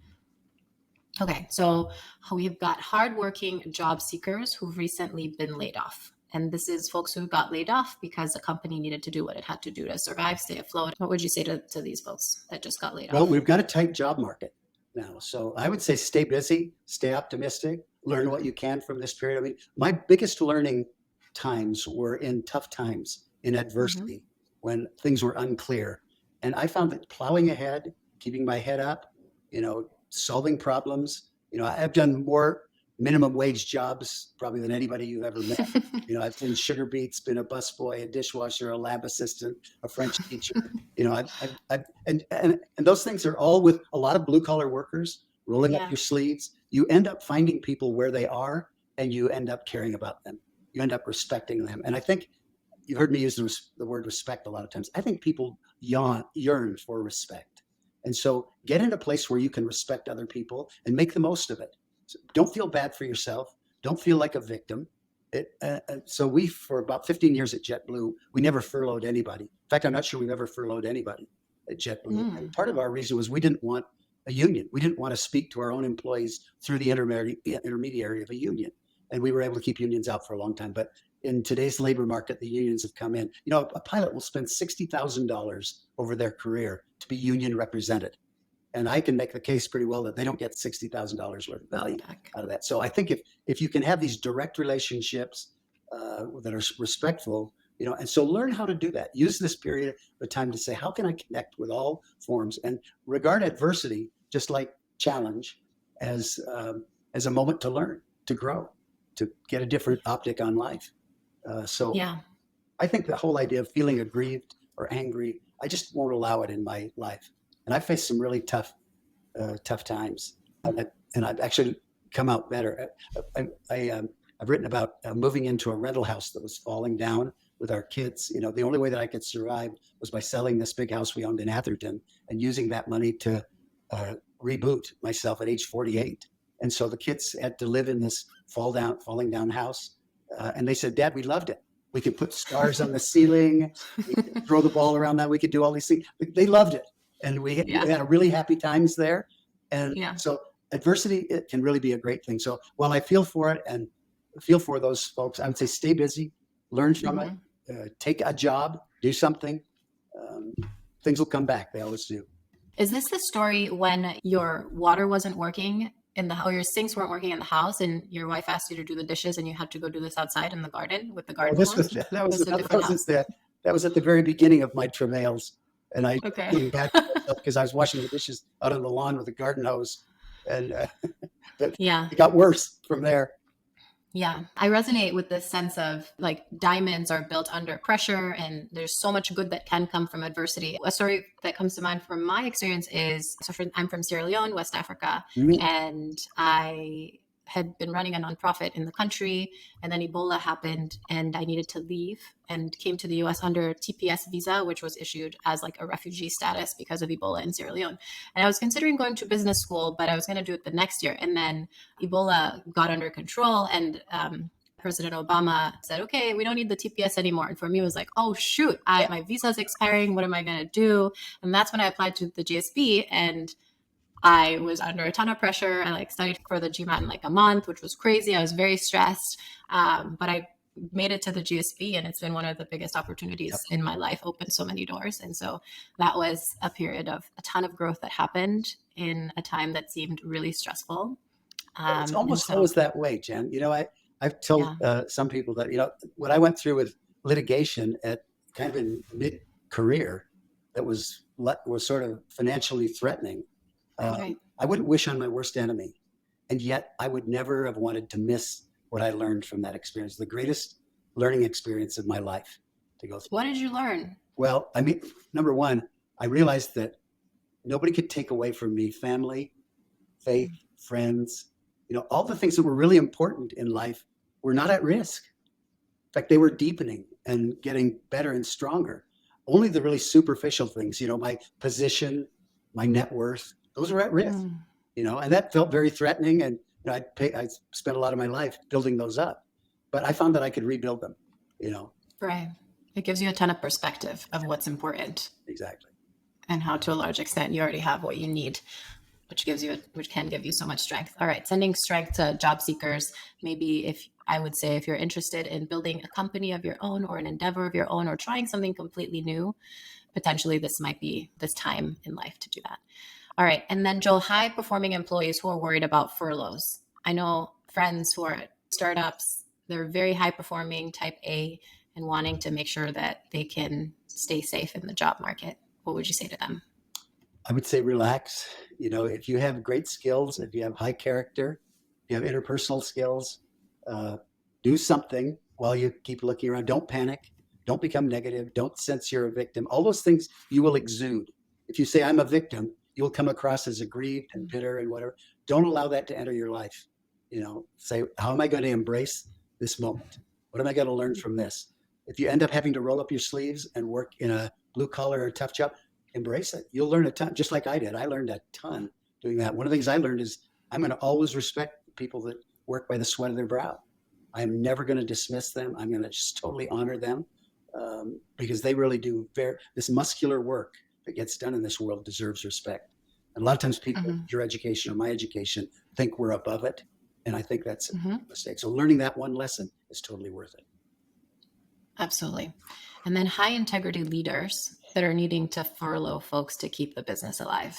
Okay, so we've got hardworking job seekers who've recently been laid off. And this is folks who got laid off because the company needed to do what it had to do to survive, stay afloat. What would you say to these folks that just got laid Well, off? we've got a tight job market now. So I would say stay busy, stay optimistic, learn what you can from this period. I mean, my biggest learning times were in tough times, in adversity, when things were unclear. And I found that plowing ahead, keeping my head up, solving problems. I've done more minimum wage jobs probably than anybody you've ever met. I've been sugar beets, been a busboy, a dishwasher, a lab assistant, a French teacher. And those things are all with a lot of blue collar workers rolling up Yeah. your sleeves. You end up finding people where they are, and you end up caring about them. You end up respecting them. And I think you've heard me use the word respect a lot of times. I think people yearn for respect. And so get in a place where you can respect other people and make the most of it. So don't feel bad for yourself. Don't feel like a victim. So we, for about 15 years at JetBlue, we never furloughed anybody. In fact, I'm not sure we've ever furloughed anybody at JetBlue. And part of our reason was we didn't want a union. We didn't want to speak to our own employees through the intermediary of a union. And we were able to keep unions out for a long time. But in today's labor market, the unions have come in. A pilot will spend $60,000 over their career to be union represented. And I can make the case pretty well that they don't get $60,000 worth of value out of that. So I think if you can have these direct relationships that are respectful, and so learn how to do that. Use this period of time to say, how can I connect with all forms, and regard adversity just like challenge as a moment to learn, to grow, to get a different optic on life. So Yeah. I think the whole idea of feeling aggrieved or angry, I just won't allow it in my life. And I faced some really tough times, and I've actually come out better. I've written about moving into a rental house that was falling down with our kids. The only way that I could survive was by selling this big house we owned in Atherton and using that money to reboot myself at age 48. And so the kids had to live in this falling down house. And they said, "Dad, we loved it. We could put stars on the ceiling. We could throw the ball around that. We could do all these things." They loved it. and we Yeah. had a really happy times there. And Yeah. so adversity, it can really be a great thing. So while I feel for it and feel for those folks, I would say stay busy, learn from it, take a job, do something. Um, things will come back. They always do. Is this the story when your water wasn't working or your sinks weren't working in the house and your wife asked you to do the dishes and you had to go do this outside in the garden with the Well, garden this hose? was that This is a different house. that was at the very beginning of my travails, and I Okay. came back to myself because I was washing the dishes out on the lawn with a garden hose, and but Yeah. it got worse from there. Yeah, I resonate with this sense of like diamonds are built under pressure and there's so much good that can come from adversity. A story that comes to mind from my experience is I'm from Sierra Leone, West Africa, Mhm. and I had been running a nonprofit in the country, and then Ebola happened and I needed to leave and came to the US under TPS visa, which was issued as like a refugee status because of Ebola in Sierra Leone. And I was considering going to business school, but I was going to do it the next year. And then Ebola got under control, and President Obama said, okay, we don't need the TPS anymore. And for me, it was like, oh, shoot, my visa is expiring. What am I going to do? And that's when I applied to the GSB, and I was under a ton of pressure. I like studied for the GMAT in like a month, which was crazy. I was very stressed. But I made it to the GSB, and it's been one of the biggest opportunities in my life, opened so many doors. And so that was a period of a ton of growth that happened in a time that seemed really stressful. It's almost always that way, Jen. I've told some people that, what I went through with litigation at kind of in mid-career that was sort of financially threatening. Right. I wouldn't wish on my worst enemy. And yet I would never have wanted to miss what I learned from that experience, the greatest learning experience of my life to go through. What did you learn? Well, I mean, number one, I realized that nobody could take away from me family, faith, friends, all the things that were really important in life were not at risk. In fact, they were deepening and getting better and stronger. Only the really superficial things, my position, my net worth, those were at risk, and that felt very threatening. And I spent a lot of my life building those up, but I found that I could rebuild them, Right. It gives you a ton of perspective of what's important. Exactly. And how, to a large extent, you already have what you need, which can give you so much strength. All right. Sending strength to job seekers. Maybe if you're interested in building a company of your own or an endeavor of your own or trying something completely new, potentially this might be this time in life to do that. All right. And then Joel, high performing employees who are worried about furloughs. I know friends who are at startups, they're very high performing, type A, and wanting to make sure that they can stay safe in the job market. What would you say to them? I would say relax. If you have great skills, if you have high character, if you have interpersonal skills, do something while you keep looking around. Don't panic. Don't become negative. Don't sense you're a victim. All those things you will exude. If you say, I'm a victim, you'll come across as aggrieved and bitter and whatever. Don't allow that to enter your life. Say, how am I going to embrace this moment? What am I going to learn from this? If you end up having to roll up your sleeves and work in a blue collar or tough job, embrace it. You'll learn a ton, just like I did. I learned a ton doing that. One of the things I learned is I'm going to always respect people that work by the sweat of their brow. I'm never going to dismiss them. I'm going to just totally honor them because they really do. This muscular work that gets done in this world deserves respect. And a lot of times people, your education or my education, think we're above it. And I think that's a mistake. So learning that one lesson is totally worth it. Absolutely. And then high integrity leaders that are needing to furlough folks to keep the business alive.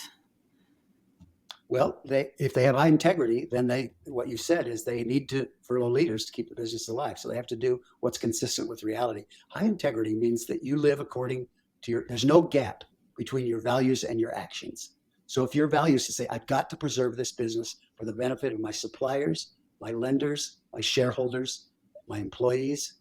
Well, if they have high integrity, then what you said is they need to furlough leaders to keep the business alive. So they have to do what's consistent with reality. High integrity means that you live according to there's no gap between your values and your actions. So if your values to say, I've got to preserve this business for the benefit of my suppliers, my lenders, my shareholders, my employees,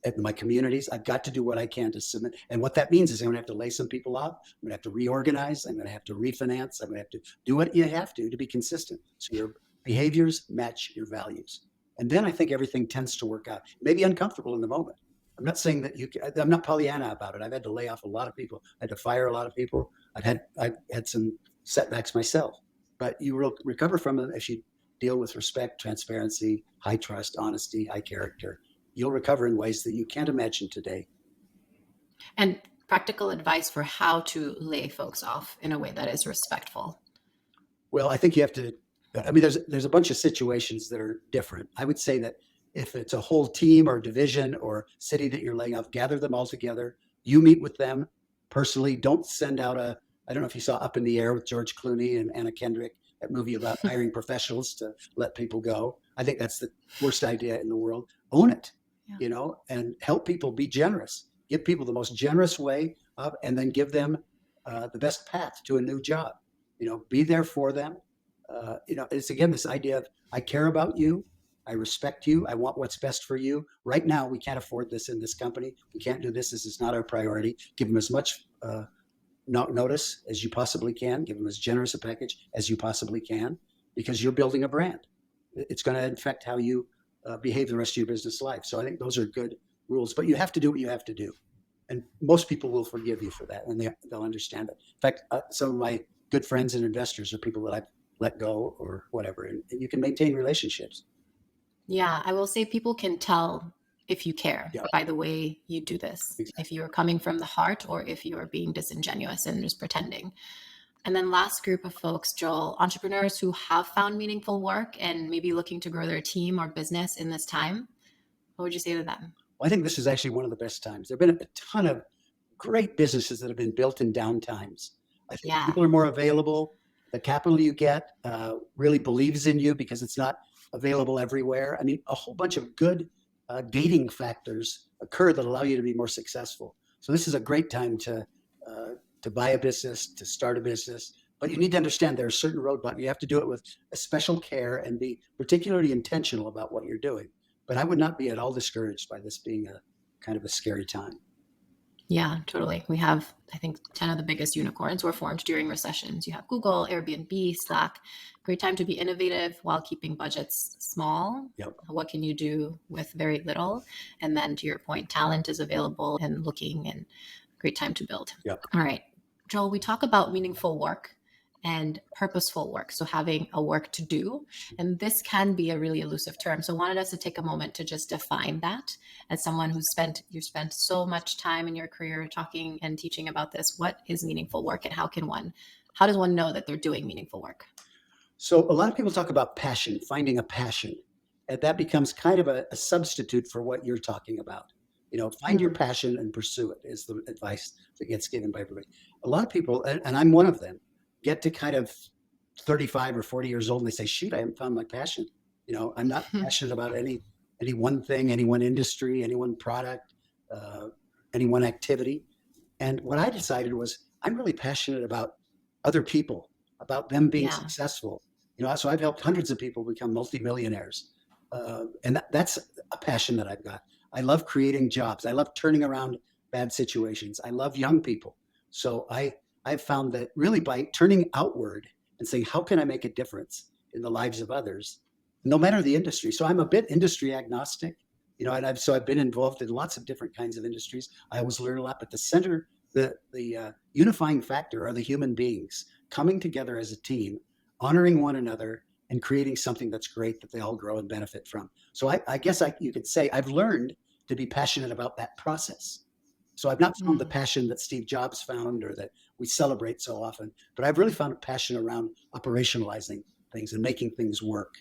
and my communities, I've got to do what I can to submit. And what that means is I'm going to have to lay some people off. I'm going to have to reorganize. I'm going to have to refinance. I'm going to have to do what you have to be consistent. So your behaviors match your values. And then I think everything tends to work out. It may be uncomfortable in the moment. I'm not saying that I'm not Pollyanna about it. I've had to lay off a lot of people. I had to fire a lot of people. I've had some setbacks myself, but you will recover from them if you deal with respect, transparency, high trust, honesty, high character. You'll recover in ways that you can't imagine today. And practical advice for how to lay folks off in a way that is respectful? Well, I think you have to. I mean, there's a bunch of situations that are different. I would say that if it's a whole team or division or city that you're laying off, gather them all together. You meet with them personally. Don't send out a. I don't know if you saw Up in the Air with George Clooney and Anna Kendrick, that movie about hiring professionals to let people go. I think that's the worst idea in the world. Own it, Yeah. and help people. Be generous. Give people the most generous way of, and then give them the best path to a new job. Be there for them. It's again this idea of I care about you, I respect you, I want what's best for you. Right now, we can't afford this in this company. We can't do this. This is not our priority. Give them as much notice as you possibly can. Give them as generous a package as you possibly can, because you're building a brand. It's going to affect how you behave the rest of your business life. So I think those are good rules, but you have to do what you have to do. And most people will forgive you for that, and they'll understand it. In fact, some of my good friends and investors are people that I've let go or whatever, and you can maintain relationships. Yeah, I will say people can tell if you care Yeah, by the way you do this, exactly. if you're coming from the heart or if you're being disingenuous and just pretending. And then last group of folks, Joel, entrepreneurs who have found meaningful work and maybe looking to grow their team or business in this time. What would you say to them? Well, I think this is actually one of the best times. There have been a ton of great businesses that have been built in down times. I think Yeah. people are more available. The capital you get really believes in you because it's not available everywhere. I mean, a whole bunch of good gating factors occur that allow you to be more successful. So this is a great time to buy a business, to start a business. But you need to understand there are certain roadblocks. You have to do it with a special care and be particularly intentional about what you're doing. But I would not be at all discouraged by this being a kind of a scary time. Yeah, totally. We have, I think, 10 of the biggest unicorns were formed during recessions. You have Google, Airbnb, Slack. Great time to be innovative while keeping budgets small. Yep. What can you do with very little? And then to your point, talent is available and looking, and great time to build. Yep. All right. Joel, we talk about meaningful work and purposeful work. So having a work to do. And this can be a really elusive term. So I wanted us to take a moment to just define that. As someone you spent so much time in your career talking and teaching about this, what is meaningful work and how does one know that they're doing meaningful work? So a lot of people talk about passion, finding a passion, and that becomes kind of a substitute for what you're talking about. Find your passion and pursue it is the advice that gets given by everybody. A lot of people, and I'm one of them, get to kind of 35 or 40 years old and they say, shoot, I haven't found my passion. I'm not passionate about any one thing, any one industry, any one product, any one activity. And what I decided was I'm really passionate about other people, about them being Yeah. successful. So I've helped hundreds of people become multimillionaires. And that's a passion that I've got. I love creating jobs. I love turning around bad situations. I love young people. So I've found that really by turning outward and saying, how can I make a difference in the lives of others, no matter the industry? So I'm a bit industry agnostic, and I've been involved in lots of different kinds of industries. I always learn a lot, but the center, the unifying factor are the human beings coming together as a team, honoring one another, and creating something that's great that they all grow and benefit from. So I guess you could say I've learned to be passionate about that process. So I've not found the passion that Steve Jobs found or that we celebrate so often, but I've really found a passion around operationalizing things and making things work.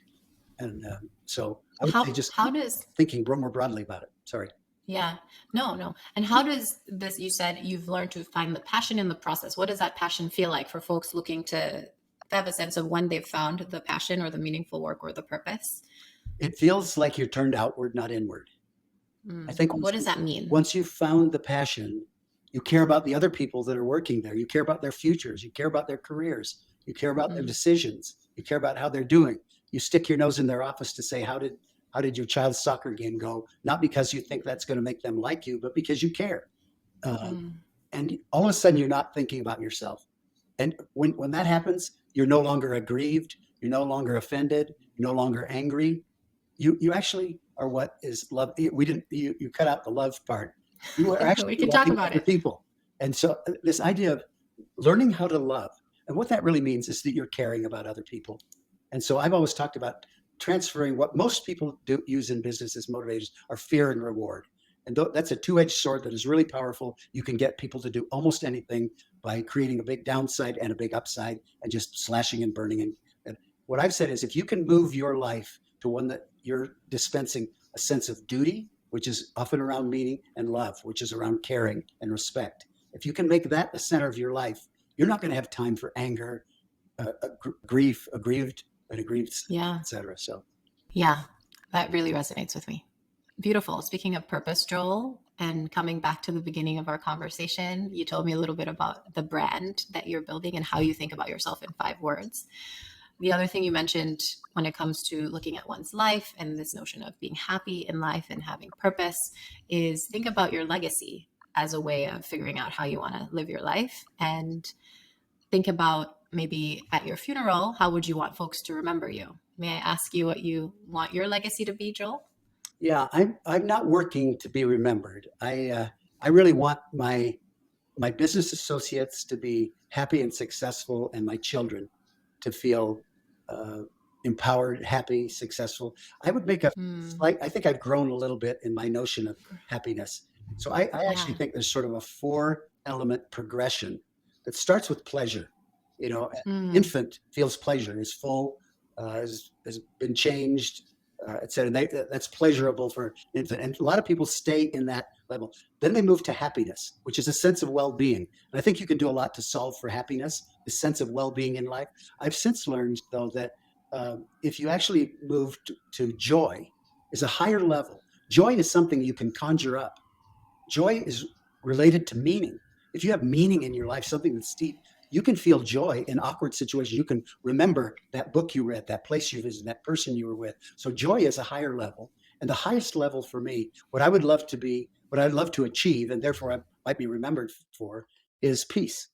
And so I would say just how does thinking more broadly about it. Sorry. Yeah, no. And how does this, you said you've learned to find the passion in the process. What does that passion feel like for folks looking to have a sense of when they've found the passion or the meaningful work or the purpose? It feels like you're turned outward, not inward. I think What does that mean? once you've found the passion, you care about the other people that are working there. You care about their futures. You care about their careers. You care about their decisions. You care about how they're doing. You stick your nose in their office to say, how did your child's soccer game go? Not because you think that's going to make them like you, but because you care. And all of a sudden, you're not thinking about yourself. And when that happens, you're no longer aggrieved. You're no longer offended. You're no longer angry. You actually are what is love. You cut out the love part. You are actually We can talk loving about other it. people. And so this idea of learning how to love, and what that really means is that you're caring about other people. And so I've always talked about transferring what most people use in business as motivators are fear and reward. And that's a two-edged sword that is really powerful. You can get people to do almost anything by creating a big downside and a big upside and just slashing and burning. And what I've said is if you can move your life to one that you're dispensing a sense of duty, which is often around meaning, and love, which is around caring and respect. If you can make that the center of your life, you're not going to have time for anger, grief, aggrieved, Yeah. etc. So Yeah. That really resonates with me. Beautiful. Speaking of purpose, Joel, and coming back to the beginning of our conversation, you told me a little bit about the brand that you're building and how you think about yourself in 5 words. The other thing you mentioned when it comes to looking at one's life and this notion of being happy in life and having purpose is think about your legacy as a way of figuring out how you want to live your life, and think about maybe at your funeral, how would you want folks to remember you? May I ask you what you want your legacy to be, Joel? yeah, I'm not working to be remembered. I really want my business associates to be happy and successful, and my children to feel uh, empowered, happy, successful. I would make a Hmm. slight, I think I've grown a little bit in my notion of happiness. So I actually Yeah. think there's sort of a 4 element progression that starts with pleasure. You know, an Hmm. infant feels pleasure, is full, has been changed, et cetera. That's pleasurable for infant. And a lot of people stay in that level. Then they move to happiness, which is a sense of well-being. And I think you can do a lot to solve for happiness, the sense of well-being in life. I've since learned, though, that if you actually move to joy, is a higher level. Joy is something you can conjure up. Joy is related to meaning. If you have meaning in your life, something that's deep, you can feel joy in awkward situations. You can remember that book you read, that place you visited, that person you were with. So joy is a higher level. And the highest level for me, what I would love to be, what I'd love to achieve, and therefore I might be remembered for, is peace.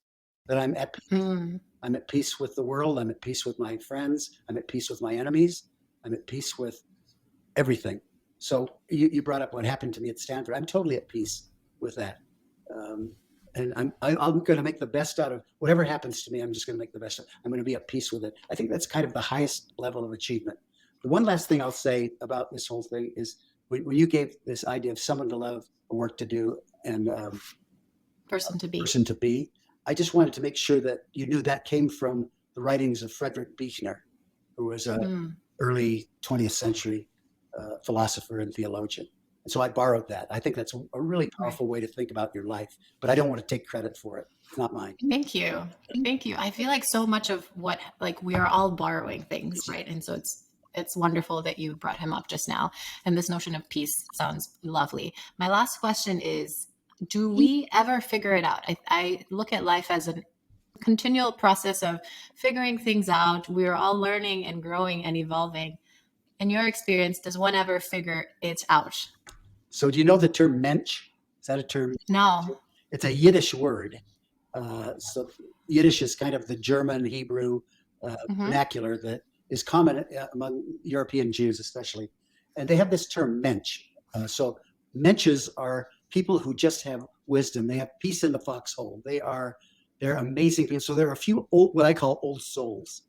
That I'm at peace. Hmm. I'm at peace with the world. I'm at peace with my friends. I'm at peace with my enemies. I'm at peace with everything. So you brought up what happened to me at Stanford. I'm totally at peace with that. Um, and I'm going to make the best out of whatever happens to me. I'm just going to make the best. I'm going to be at peace with it. I think that's kind of the highest level of achievement. The one last thing I'll say about this whole thing is when you gave this idea of someone to love, a work to do, and Person to be. person to be, I just wanted to make sure that you knew that came from the writings of Friedrich Buechner, who was a Hmm. early 20th century philosopher and theologian. And so I borrowed that. I think that's a really Right. powerful way to think about your life, but I don't want to take credit for it. It's not mine. Thank you. Thank you. I feel like so much of what, like, we are all borrowing things, right? And so it's wonderful that you brought him up just now. And this notion of peace sounds lovely. My last question is, do we ever figure it out? I look at life as a continual process of figuring things out. We're all learning and growing and evolving. In your experience, does one ever figure it out? So do you know the term mensch? Is that a term? No. It's a Yiddish word. So Yiddish is kind of the German Hebrew Hmm. vernacular that is common among European Jews, especially. And they have this term mensch. So mensches are people who just have wisdom. They have peace in the foxhole. They're amazing people. So there are a few old, what I call old souls,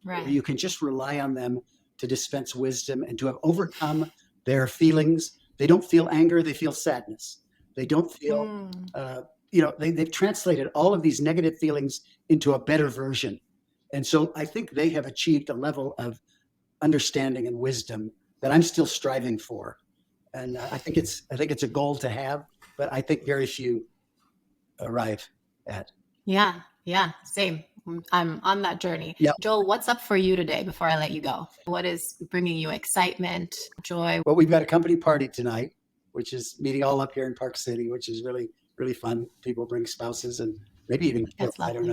where Right. you can just rely on them to dispense wisdom and to have overcome their feelings. They don't feel anger, they feel sadness. They don't feel, Mm. they've translated all of these negative feelings into a better version. And so I think they have achieved a level of understanding and wisdom that I'm still striving for. And I think it's a goal to have, but I think very few arrive at. Yeah, yeah, same. I'm on that journey. Yeah. Joel, what's up for you today before I let you go? What is bringing you excitement, joy? Well, we've got a company party tonight, which is meeting all up here in Park City, which is really, really fun. People bring spouses and maybe even kids. That's I don't lovely.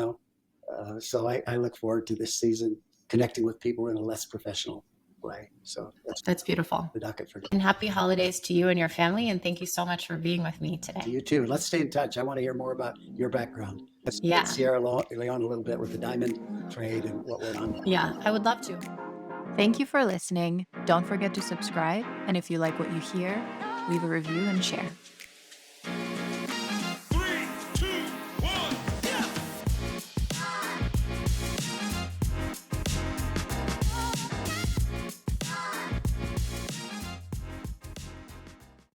know. So I look forward to this season connecting with people in a less professional way. So that's That's beautiful. the docket for today. And happy holidays to you and your family. And thank you so much for being with me To today. you too. Let's stay in touch. I want to hear more about your background. Let's Yeah. get Sierra Leone a little bit with the diamond trade and what went on. Yeah, I would love to. Thank you for listening. Don't forget to subscribe. And if you like what you hear, leave a review and share.